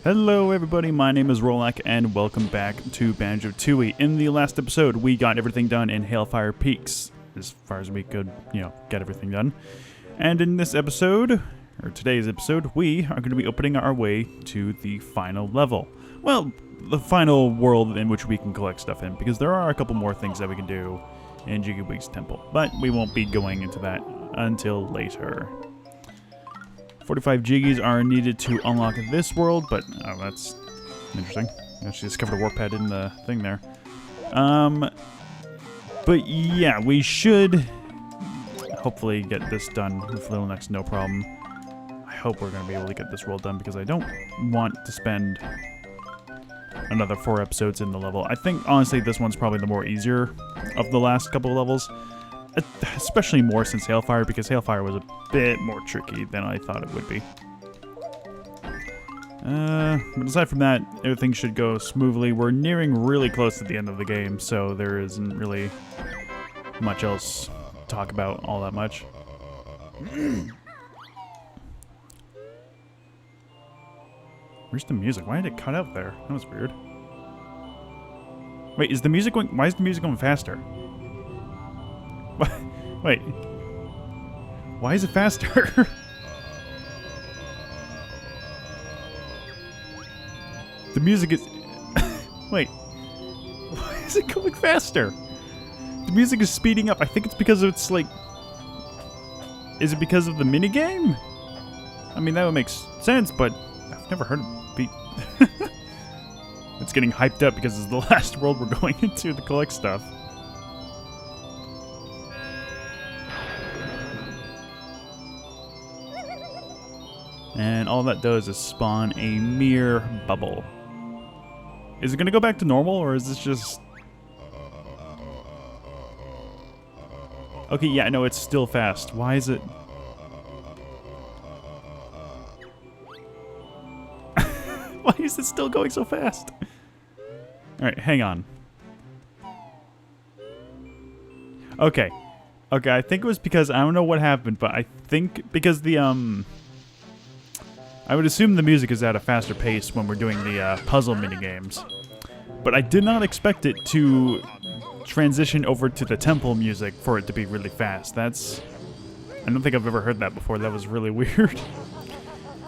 Hello everybody, my name is Rolak and welcome back to Banjo-Tooie. In the last episode, we got everything done in Hailfire Peaks, as far as we could, get everything done. And in this episode, or today's episode, we are going to be opening our way to the final level. Well, the final world in which we can collect stuff in, because there are a couple more things that we can do in Jiggy Wig's temple, but we won't be going into that until later. 45 Jiggies are needed to unlock this world, but oh, that's interesting. She discovered a warp pad in the thing there. But yeah, we should hopefully get this done with Little Next no problem. I hope we're going to be able to get this world done because I don't want to spend another 4 episodes in the level. I think, honestly, this one's probably the more easier of the last couple of levels. Especially more since Hailfire, because Hailfire was a bit more tricky than I thought it would be. But aside from that, everything should go smoothly. We're nearing really close to the end of the game, so there isn't really much else to talk about all that much. Where's the music? Why did it cut out there? That was weird. Wait, is the music going... Why is the music going faster? Wait. Why is it faster? The music is... Wait. Why is it going faster? The music is speeding up. I think it's because it's like... Is it because of the minigame? I mean, that would make sense, but I've never heard it beat... It's getting hyped up because it's the last world we're going into to collect stuff. And all that does is spawn a mere bubble. Is it going to go back to normal, or is this just... Okay, yeah, no, it's still fast. Why is it... Why is it still going so fast? Alright, hang on. Okay, I think it was because... I don't know what happened, but I think because the, I would assume the music is at a faster pace when we're doing the puzzle minigames. But I did not expect it to transition over to the temple music for it to be really fast. I don't think I've ever heard that before. That was really weird.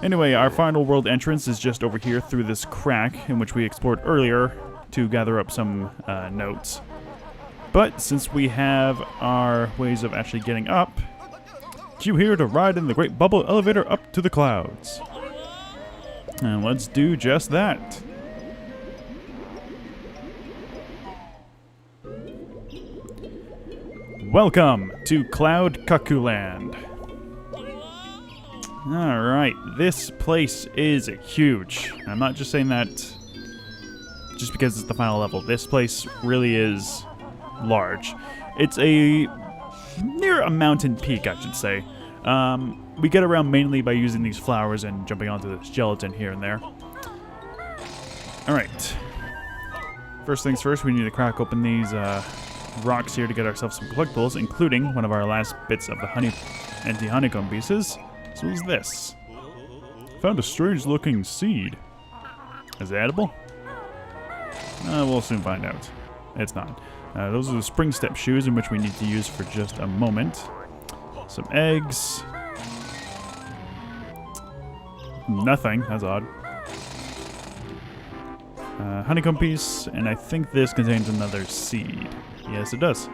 Anyway, our final world entrance is just over here through this crack in which we explored earlier to gather up some notes. But since we have our ways of actually getting up, cue here to ride in the great bubble elevator up to the clouds. And let's do just that. Welcome to Cloud Cuckoo Land. Alright, this place is huge. I'm not just saying that just because it's the final level. This place really is large. It's near a mountain peak, I should say. We get around mainly by using these flowers and jumping onto this gelatin here and there. Alright. First things first, we need to crack open these rocks here to get ourselves some collectibles, including one of our last bits of the anti-honeycomb pieces. So is this. Found a strange looking seed. Is it edible? We'll soon find out. It's not. Those are the spring step shoes in which we need to use for just a moment. Some eggs. Nothing. That's odd. Honeycomb piece, and I think this contains another seed. Yes, it does.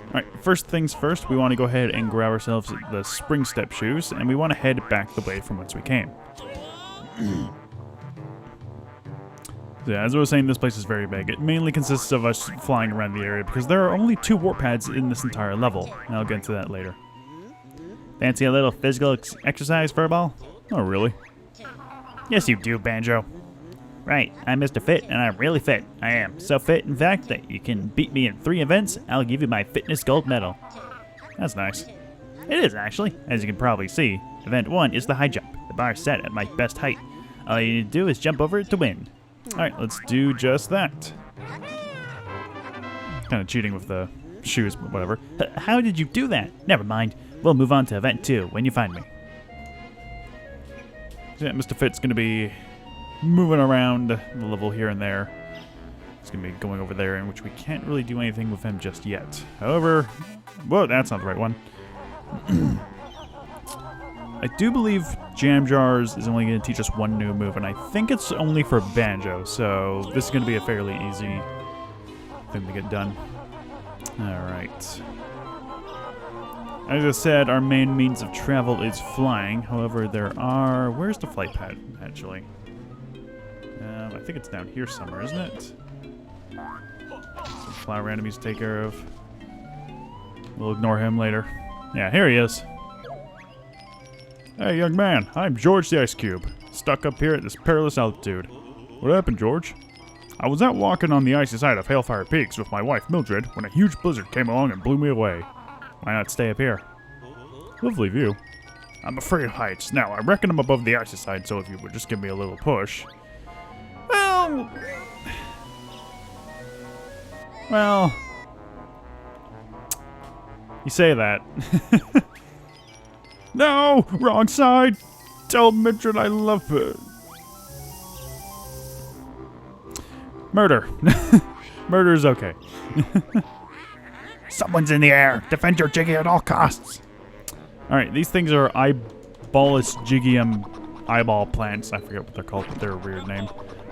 Alright, first things first, we want to go ahead and grab ourselves the spring step shoes, and we want to head back the way from whence we came. So yeah, as I was saying, this place is very big. It mainly consists of us flying around the area, because there are only 2 warp pads in this entire level, and I'll get into that later. Fancy a little physical exercise, Furball? Oh, really? Yes, you do, Banjo. Right, I'm Mr. Fit, and I'm really fit. I am so fit, in fact, that you can beat me in 3 events, I'll give you my fitness gold medal. That's nice. It is, actually. As you can probably see, Event 1 is the high jump. The bar is set at my best height. All you need to do is jump over it to win. Alright, let's do just that. Kind of cheating with the shoes, but whatever. How did you do that? Never mind. We'll move on to Event 2 when you find me. Yeah, Mr. Fit's going to be moving around the level here and there. He's going to be going over there, in which we can't really do anything with him just yet. However, whoa, that's not the right one. I do believe Jam Jars is only going to teach us one new move, and I think it's only for Banjo, so this is going to be a fairly easy thing to get done. Alright. As I said, our main means of travel is flying. However, there are... Where's the flight pad, actually? I think it's down here somewhere, isn't it? Some flower enemies to take care of. We'll ignore him later. Yeah, here he is. Hey, young man. I'm George the Ice Cube. Stuck up here at this perilous altitude. What happened, George? I was out walking on the icy side of Hailfire Peaks with my wife, Mildred, when a huge blizzard came along and blew me away. Why not stay up here? Lovely view. I'm afraid of heights. Now, I reckon I'm above the icy side, so if you would just give me a little push. Well, you say that. No, wrong side. Tell Mildred I love her. Murder. Murder is okay. Someone's in the air. Defend your Jiggy at all costs. Alright, these things are Eyeballis Jigium eyeball plants. I forget what they're called, but they're a weird name.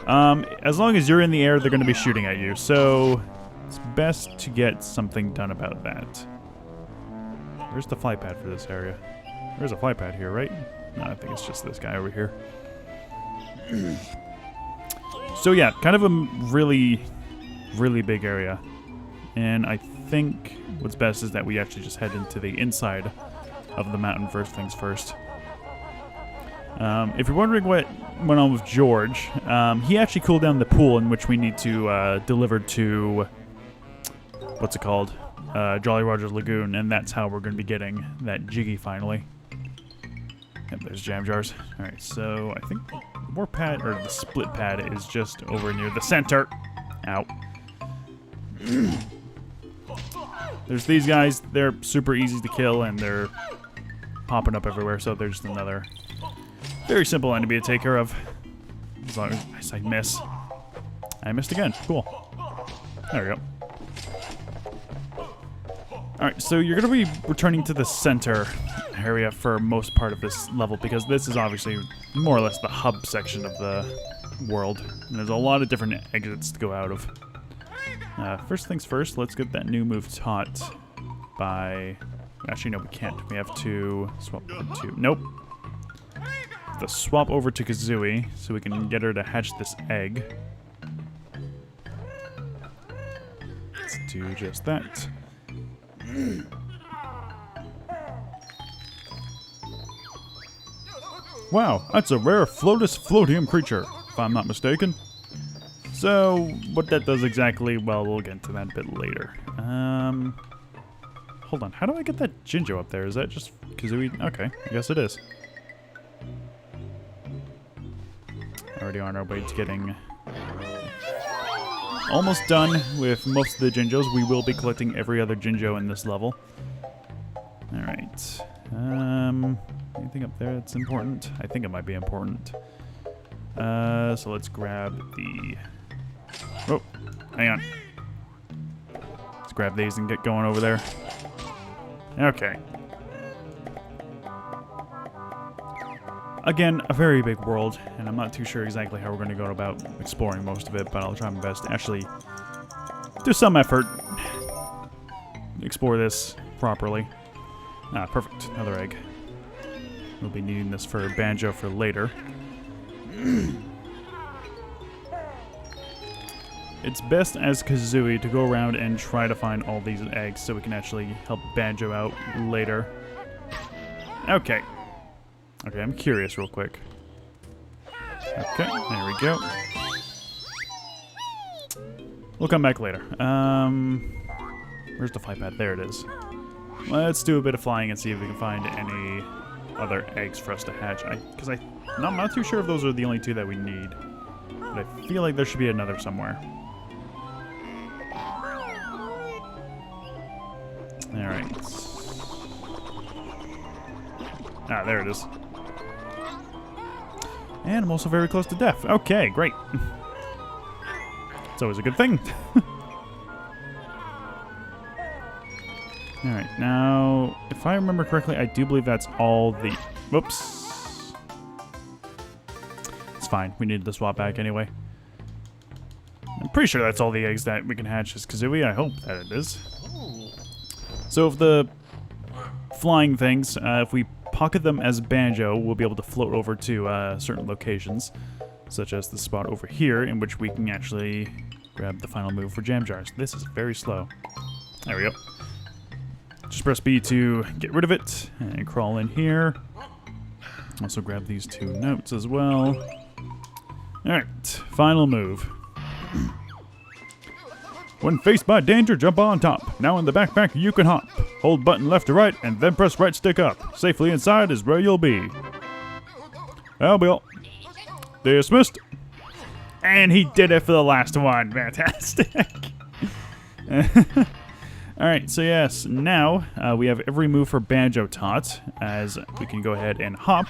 As long as you're in the air, they're going to be shooting at you. So, it's best to get something done about that. Where's the fly pad for this area? There's a fly pad here, right? No, I think it's just this guy over here. So yeah, kind of a really, really big area. And I think what's best is that we actually just head into the inside of the mountain first things first. If you're wondering what went on with George, he actually cooled down the pool in which we need to deliver to, what's it called? Jolly Roger's Lagoon, and that's how we're going to be getting that Jiggy finally. Yep, there's Jam Jars. Alright, so I think the more pad, or the split pad, is just over near the center. Ow. There's these guys. They're super easy to kill, and they're popping up everywhere, so they're just another very simple enemy to take care of. As long as I miss. I missed again. Cool. There we go. Alright, so you're going to be returning to the center area for most part of this level, because this is obviously more or less the hub section of the world. And there's a lot of different exits to go out of. First things first, let's get that new move taught by... Actually, no, we can't. We have to swap over to... Nope. We have to swap over to Kazooie so we can get her to hatch this egg. Let's do just that. Wow, that's a rare Floatus floatium creature, if I'm not mistaken. So, what that does exactly, well, we'll get into that a bit later. Hold on, how do I get that Jinjo up there? Is that just Kazooie? Okay, I guess it is. Already on our way to getting almost done with most of the Jinjos. We will be collecting every other Jinjo in this level. Alright. Anything up there that's important? I think it might be important. So let's grab the... Oh, hang on. Let's grab these and get going over there. Okay. Again, a very big world, and I'm not too sure exactly how we're going to go about exploring most of it, but I'll try my best to actually do some effort. Explore this properly. Ah, perfect. Another egg. We'll be needing this for Banjo for later. It's best as Kazooie to go around and try to find all these eggs so we can actually help Banjo out later. Okay. Okay, I'm curious real quick. Okay, there we go. We'll come back later. Where's the fly pad? There it is. Let's do a bit of flying and see if we can find any other eggs for us to hatch. Because I'm not too sure if those are the only two that we need. But I feel like there should be another somewhere. Alright. Ah, there it is. And I'm also very close to death. Okay, great. It's always a good thing. Alright, now, if I remember correctly, I do believe that's all the... Whoops. It's fine. We needed to swap back anyway. I'm pretty sure that's all the eggs that we can hatch as Kazooie. I hope that it is. So if the flying things, if we pocket them as Banjo, we'll be able to float over to certain locations, such as the spot over here, in which we can actually grab the final move for Jam Jars. This is very slow. There we go. Just press B to get rid of it, and crawl in here. Also grab these 2 notes as well. Alright, final move. When faced by danger, jump on top. Now in the backpack, you can hop. Hold button left to right, and then press right stick up. Safely inside is where you'll be. Well, Bill. Dismissed. And he did it for the last one. Fantastic. Alright, so yes, now we have every move for Banjo taught, as we can go ahead and hop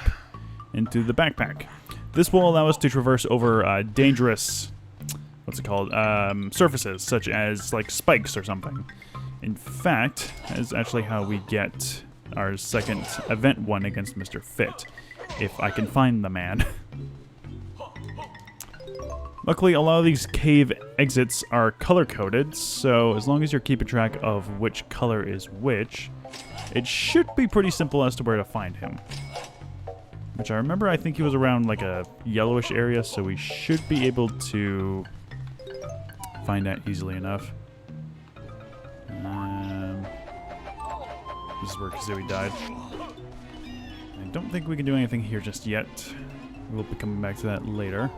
into the backpack. This will allow us to traverse over dangerous... what's it called? Surfaces, such as like spikes or something. In fact, that's actually how we get our second event one against Mr. Fit, if I can find the man. Luckily, a lot of these cave exits are color-coded, so as long as you're keeping track of which color is which, it should be pretty simple as to where to find him. Which I remember, I think he was around like a yellowish area, so we should be able to find that easily enough. This is where Kazooie died. I don't think we can do anything here just yet. We'll be coming back to that later.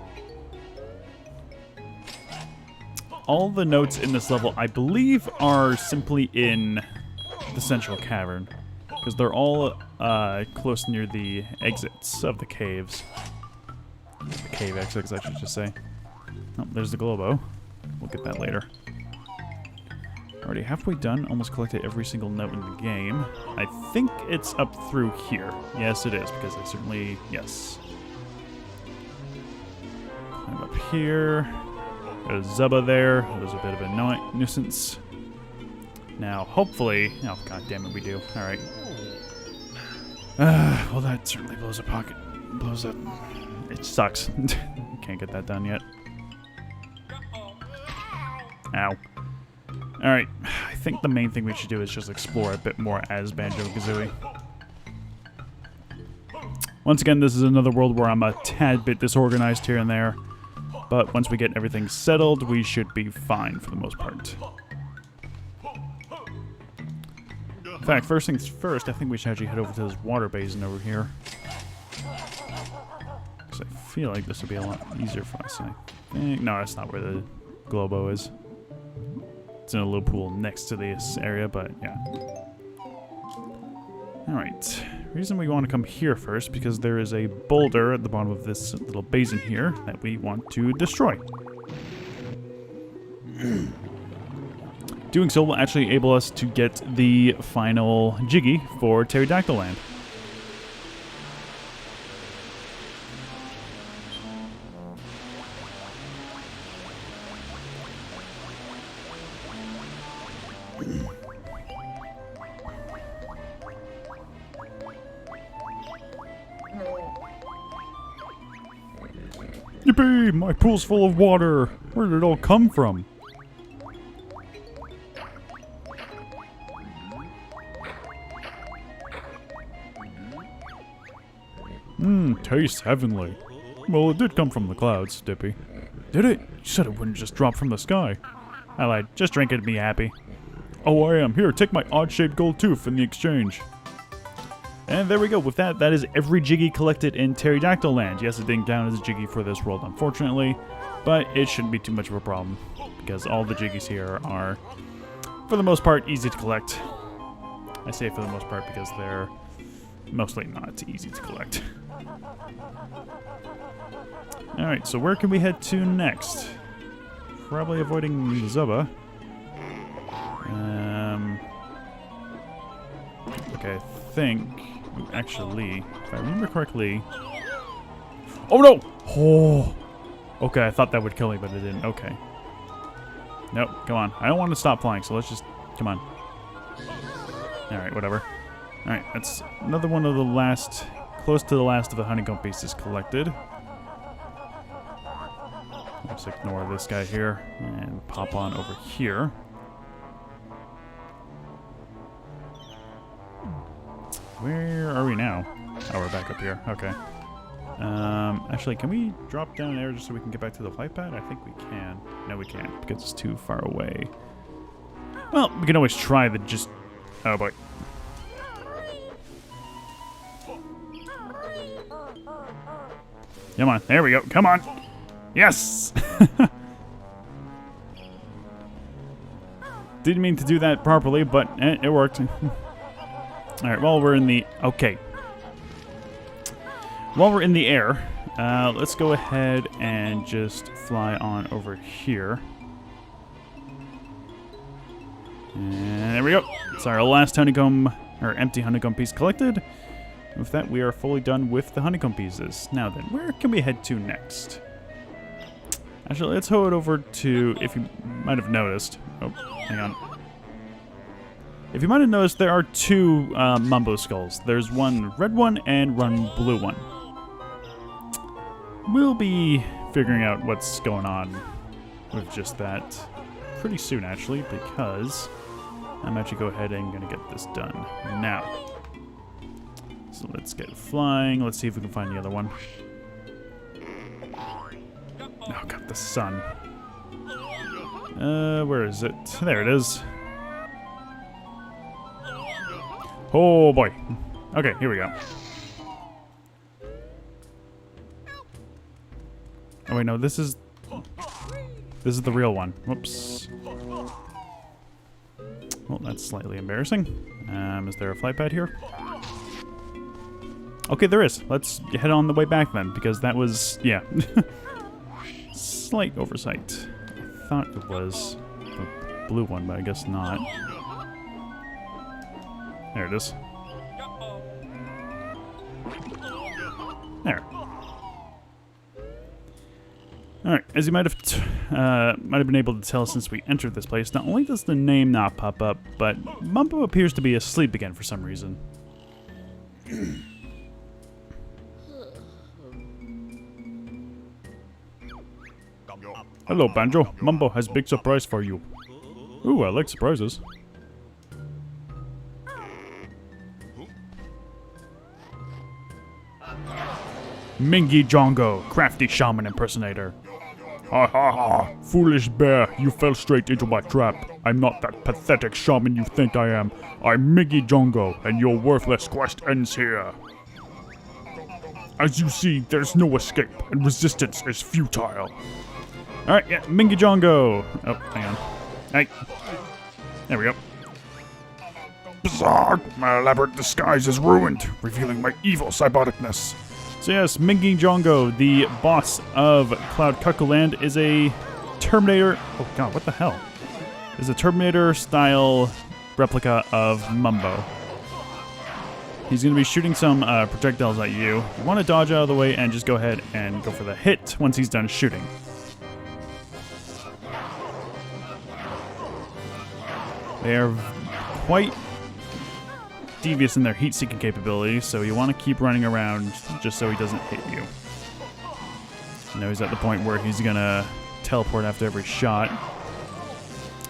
All the notes in this level, I believe, are simply in the central cavern, because they're all close near the exits of the caves. The cave exits, I should just say. Oh, there's the Globo. We'll get that later. Already halfway done, almost collected every single note in the game. I think it's up through here. Yes, it is, because I certainly... yes. I'm up here. There's Zubba there. There's a bit of a nuisance. Now, hopefully... oh, god damn it, we do. Alright. Well, that certainly blows a pocket. Blows up. It sucks. Can't get that done yet. Ow. Alright, I think the main thing we should do is just explore a bit more as Banjo and Kazooie. Once again, this is another world where I'm a tad bit disorganized here and there, but once we get everything settled, we should be fine for the most part. In fact, first things first, I think we should actually head over to this water basin over here. Because I feel like this will be a lot easier for us. I think... no, that's not where the Globo is. It's in a little pool next to this area, but yeah. Alright. Reason we want to come here first, because there is a boulder at the bottom of this little basin here that we want to destroy. Doing so will actually enable us to get the final Jiggy for Pterodactyl Land. Yippee! My pool's full of water! Where did it all come from? Tastes heavenly. Well, it did come from the clouds, Dippy. Did it? You said it wouldn't just drop from the sky. I lied. Just drink it and be happy. Oh, I am. Here, take my odd-shaped gold tooth in the exchange. And there we go. With that, that is every Jiggy collected in Pterodactyl Land. Yes, it didn't count as a Jiggy for this world, unfortunately, but it shouldn't be too much of a problem, because all the Jiggies here are, for the most part, easy to collect. I say for the most part because they're mostly not easy to collect. Alright, so where can we head to next? Probably avoiding Zubba. Okay, I think... actually, if I remember correctly... Oh, no! Oh. Okay, I thought that would kill me, but it didn't. Okay. Nope, come on. I don't want to stop flying, so let's just... Come on. Alright, whatever. Alright, that's another one of the last... Close to the last of the honeycomb pieces collected. Let's ignore this guy here and pop on over here. Where are we now? Oh, we're back up here. Okay. Actually, can we drop down there just so we can get back to the flight pad? I think we can. No, we can't because it's too far away. Well, we can always try the just... Oh, boy. Come on. There we go. Come on. Yes! Didn't mean to do that properly, but it worked. Alright, while we're in the... Okay. While we're in the air, let's go ahead and just fly on over here. And there we go. It's our last honeycomb, or empty honeycomb piece collected. With that, we are fully done with the honeycomb pieces. Now then, where can we head to next? Actually, let's head over to, if you might have noticed... Oh, hang on. If you might have noticed, there are two Mumbo skulls. There's one red one and one blue one. We'll be figuring out what's going on with just that pretty soon, actually, because I'm actually go ahead and going to get this done now. So let's get flying. Let's see if we can find the other one. Oh, God, the sun. Where is it? There it is. Oh, boy. Okay, here we go. Oh, wait, no, this is the real one. Whoops. Well, that's slightly embarrassing. Is there a flight pad here? Okay, there is. Let's head on the way back then, because that was, yeah. Slight oversight. I thought it was the blue one, but I guess not. There it is. There. Alright, as you might have been able to tell since we entered this place, not only does the name not pop up, but Mumbo appears to be asleep again for some reason. Hello, Banjo. Mumbo has a big surprise for you. Ooh, I like surprises. Mingy Jongo, crafty shaman impersonator. Ha ha ha, foolish bear, you fell straight into my trap. I'm not that pathetic shaman you think I am. I'm Mingy Jongo, and your worthless quest ends here. As you see, there's no escape, and resistance is futile. Alright, yeah, Mingy Jongo. Oh, hang on. Hey. There we go. Bizarre! My elaborate disguise is ruined, revealing my evil cyberneticness. So yes, Mingy Jongo, the boss of Cloud Cuckooland, is a Terminator... Oh god, what the hell? Is a Terminator-style replica of Mumbo. He's going to be shooting some projectiles at you. You want to dodge out of the way and just go ahead and go for the hit once he's done shooting. They are quite devious in their heat-seeking capabilities, so you want to keep running around just so he doesn't hit you. Now he's at the point where he's going to teleport after every shot.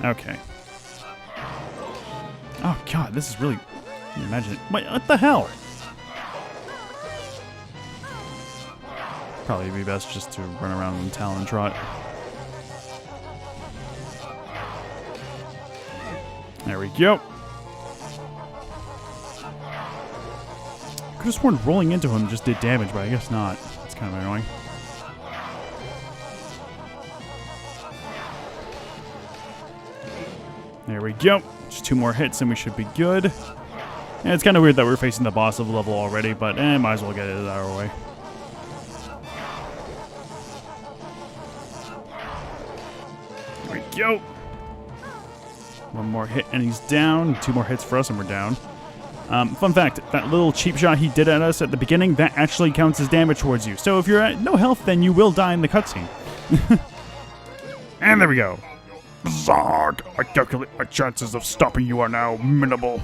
Okay. Oh god, this is really... Imagine it. Wait, what the hell? Probably be best just to run around and Talon Trot. There we go. Could have sworn rolling into him just did damage, but I guess not. It's kind of annoying. There we go. Just 2 more hits and we should be good. And it's kind of weird that we're facing the boss of the level already, but might as well get it out of our way. There we go. 1 more hit and he's down. 2 more hits for us and we're down. Fun fact, that little cheap shot he did at us at the beginning, that actually counts as damage towards you. So if you're at no health, then you will die in the cutscene. And there we go. Zog! I calculate my chances of stopping you are now minimal.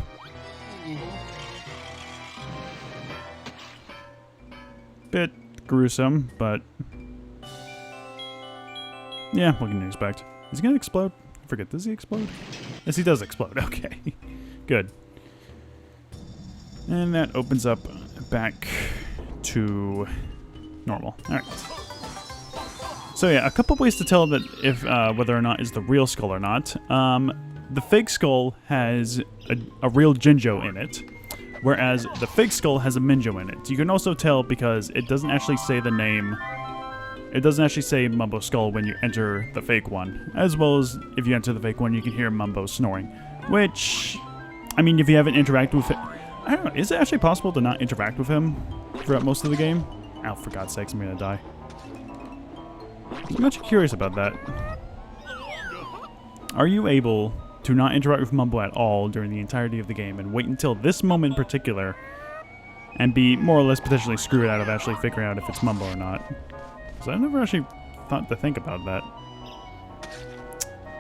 Bit gruesome, but... yeah, what can you expect? Is he gonna explode? I forget, does he explode? Yes, he does explode. Okay. Good. And that opens up back to normal. Alright. So yeah, a couple ways to tell that if whether or not it's the real skull or not. The fake skull has a real Jinjo in it, whereas the fake skull has a Minjo in it. You can also tell because it doesn't actually say the name. It doesn't actually say Mumbo Skull when you enter the fake one. As well as if you enter the fake one, you can hear Mumbo snoring. Which, I mean, if you haven't interacted with it, I don't know, is it actually possible to not interact with him throughout most of the game? Oh, for God's sakes, I'm gonna die. I'm actually curious about that. Are you able to not interact with Mumbo at all during the entirety of the game and wait until this moment in particular and be more or less potentially screwed out of actually figuring out if it's Mumbo or not? Because I never actually thought to think about that.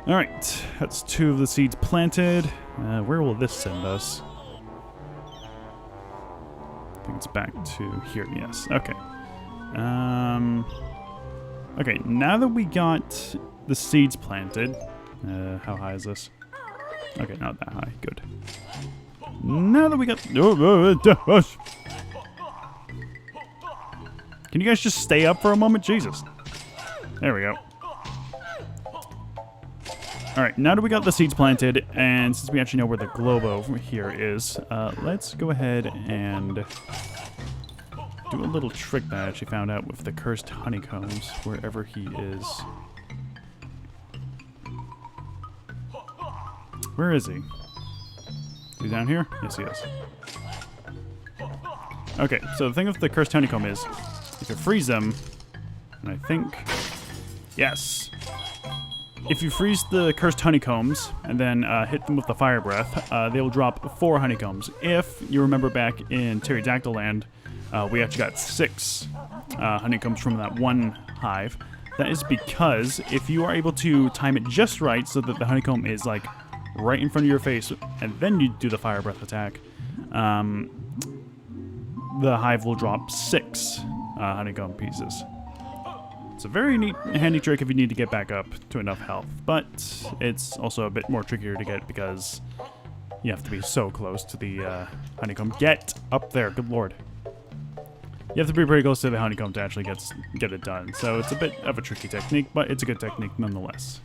Alright, that's 2 of the seeds planted. Where will this send us? I think it's back to here, yes. Okay. Okay, now that we got the seeds planted... how high is this? Okay, not that high. Good. Now that we got... Can you guys just stay up for a moment? Jesus. There we go. Alright, now that we got the seeds planted, and since we actually know where the globe over here is, let's go ahead and do a little trick that I actually found out with the cursed honeycombs, wherever he is. Where is he? Is he down here? Yes, he is. Okay, so the thing with the cursed honeycomb is, if you freeze them, and I think... yes. If you freeze the cursed honeycombs, and then hit them with the fire breath, they will drop 4 honeycombs. If you remember back in Pterodactyl Land, we actually got 6 honeycombs from that one hive. That is because if you are able to time it just right so that the honeycomb is like right in front of your face, and then you do the fire breath attack, the hive will drop 6 honeycomb pieces. It's a very neat, handy trick if you need to get back up to enough health, but it's also a bit more trickier to get because you have to be so close to the honeycomb. Get up there, good lord. You have to be pretty close to the honeycomb to actually get it done, so it's a bit of a tricky technique, but it's a good technique nonetheless.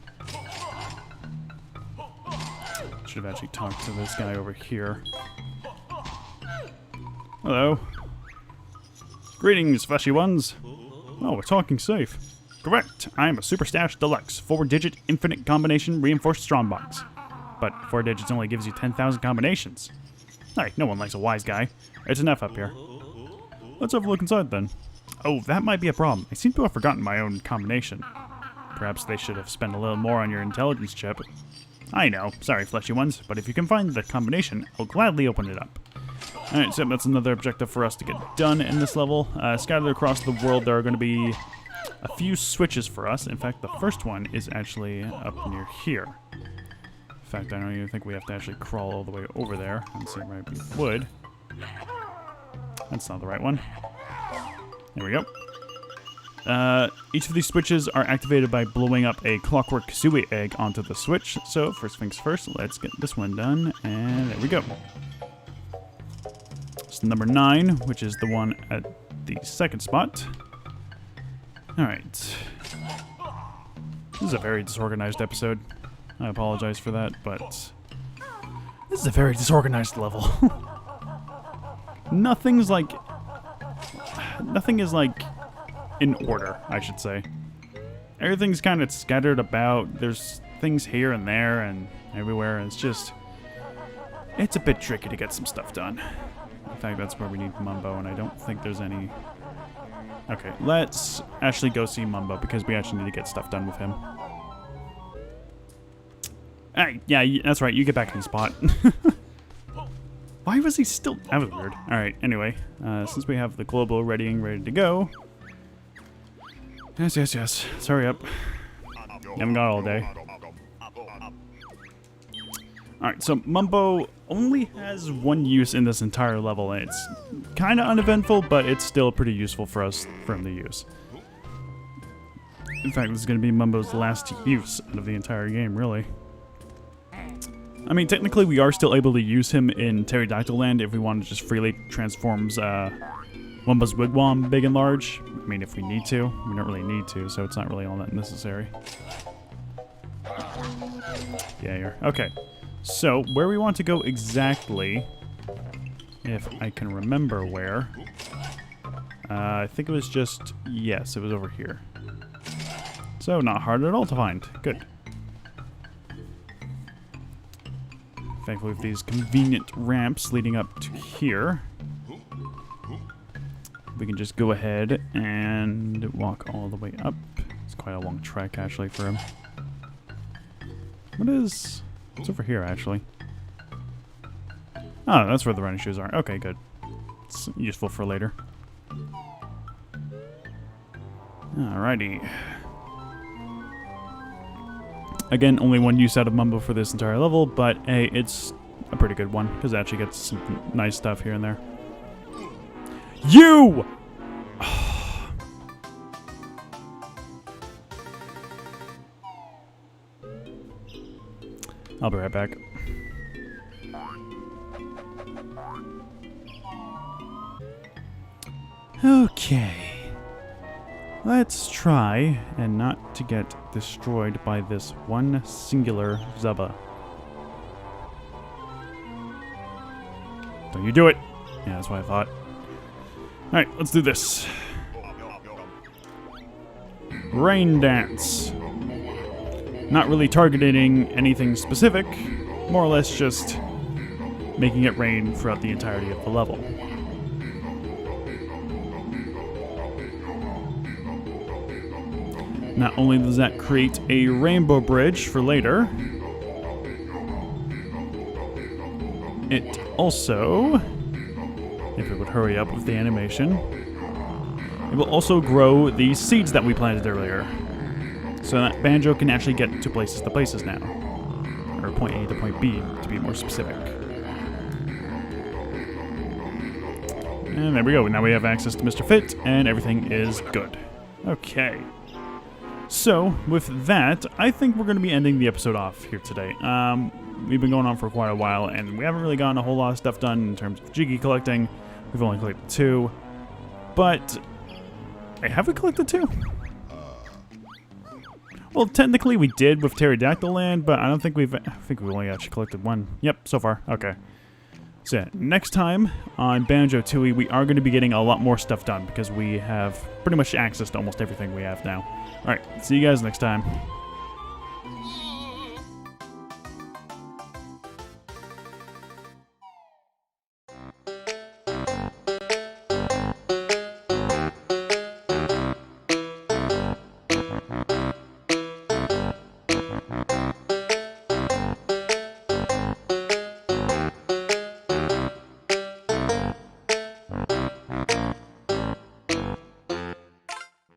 Should have actually talked to this guy over here. Hello. Greetings, fleshy ones. Oh, we're talking safe. Correct. I am a Super Stash Deluxe, 4-digit infinite combination reinforced strongbox. But 4 digits only gives you 10,000 combinations. Hey, no one likes a wise guy. It's enough up here. Let's have a look inside then. Oh, that might be a problem. I seem to have forgotten my own combination. Perhaps they should have spent a little more on your intelligence chip. I know. Sorry, fleshy ones, but if you can find the combination, I'll gladly open it up. Alright, so that's another objective for us to get done in this level. Scattered across the world, there are going to be a few switches for us. In fact, the first one is actually up near here. In fact, I don't even think we have to actually crawl all the way over there. Let's see, right, we would. That's not the right one. There we go. Each of these switches are activated by blowing up a clockwork Kazooie egg onto the switch. So, first things first, let's get this one done. And there we go. Number 9, which is the one at the second spot. Alright. This is a very disorganized episode. I apologize for that, but this is a very disorganized level. Nothing is like in order, I should say. Everything's kind of scattered about. There's things here and there and everywhere, and it's a bit tricky to get some stuff done. In fact, that's where we need Mumbo, and I don't think there's any... Okay, let's actually go see Mumbo, because we actually need to get stuff done with him. Hey, yeah, that's right, you get back in the spot. Why was he still... That was weird. Alright, anyway. Since we have the global ready to go. Yes. Let's hurry up. You haven't got all day. Alright, so Mumbo only has one use in this entire level, and it's kind of uneventful, but it's still pretty useful for him to use. In fact, this is going to be Mumbo's last use out of the entire game, really. I mean, technically, we are still able to use him in Pterodactyl Land if we want to just freely transforms Mumbo's wigwam big and large. I mean, if we need to. We don't really need to, so it's not really all that necessary. Yeah, here. Okay. So, where we want to go exactly, if I can remember where, I think it was just, yes, it was over here. So, not hard at all to find. Good. Thankfully, with these convenient ramps leading up to here, we can just go ahead and walk all the way up. It's quite a long trek, actually, for him. What's over here, actually? Oh, that's where the running shoes are. Okay, good. It's useful for later. Alrighty. Again, only one use out of Mumbo for this entire level, but hey, it's a pretty good one, because it actually gets some nice stuff here and there. You! I'll be right back. Okay. Let's try and not to get destroyed by this one singular Zubba. Don't you do it! Yeah, that's what I thought. Alright, let's do this. Rain Dance. Not really targeting anything specific, more or less just making it rain throughout the entirety of the level. Not only does that create a rainbow bridge for later, it also, if it would hurry up with the animation, it will also grow the seeds that we planted earlier. So that Banjo can actually get to places now. Or point A to point B, to be more specific. And there we go. Now we have access to Mr. Fit, and everything is good. Okay. So, with that, I think we're going to be ending the episode off here today. We've been going on for quite a while, and we haven't really gotten a whole lot of stuff done in terms of Jiggy collecting. We've only collected 2. But, hey, have we collected 2? Well, technically we did with Pterodactyl Land, but I don't think I think we only actually collected 1. Yep, so far. Okay. So yeah, next time on Banjo-Tooie, we are going to be getting a lot more stuff done because we have pretty much access to almost everything we have now. Alright, see you guys next time.